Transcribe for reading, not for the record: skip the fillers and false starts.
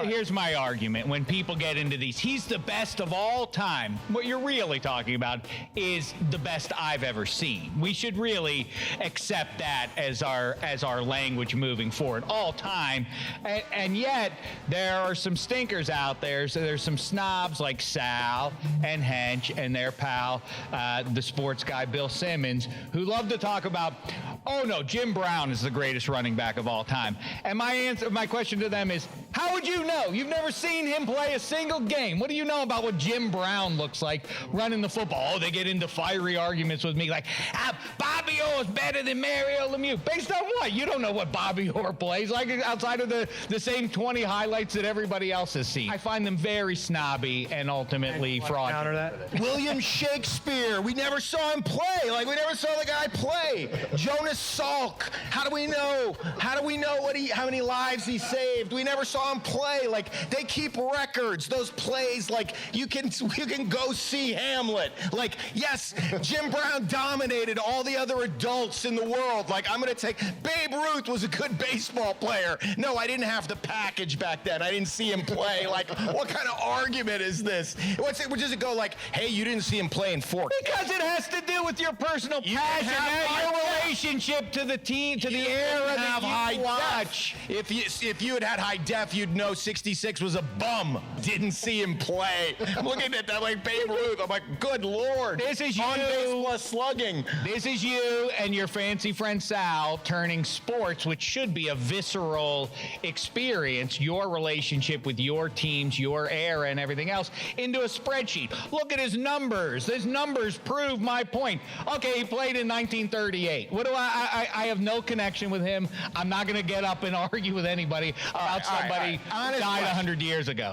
Here's my argument. When people get into these, he's the best of all time. What you're really talking about is the best I've ever seen. We should really accept that as our language moving forward, all time. And yet there are some stinkers out there. So there's some snobs like Sal and Hench and their pal, the sports guy Bill Simmons, who love to talk about, oh no, Jim Brown is the greatest running back of all time. And my question to them is, how would you know? You've never seen him play a single game. What do you know about what Jim Brown looks like running the football? Oh, they get into fiery arguments with me like, Bobby Orr is better than Mario Lemieux. Based on what? You don't know what Bobby Orr plays like outside of the same 20 highlights that everybody else has seen. I find them very snobby and ultimately fraudulent. William Shakespeare, we never saw him play. Like, we never saw the guy play. Jonas Salk, how do we know? How do we know how many lives he saved? We never saw him play. Like, they keep records, those plays. Like, you can go see Hamlet. Like, yes, Jim Brown dominated all the other adults in the world. Like, I'm going to take Babe Ruth was a good baseball player. No, I didn't have the package back then. I didn't see him play. Like, what kind of argument is this? Does it go like, hey, you didn't see him play in 4K? Because it has to do with your personal passion and your relationship to the team, to the era that you watch. If you had high def, you'd know 66 was a bum. Didn't see him play. I'm looking at that like Babe Ruth. I'm like, good Lord. This is you. On base plus slugging. This is you and your fancy friend Sal turning sports, which should be a visceral experience, your relationship with your teams, your era, and everything else, into a spreadsheet. Look at his numbers. His numbers prove my point. Okay, he played in 1938. What do I have no connection with him. I'm not going to get up and argue with anybody about somebody who died 100 years ago.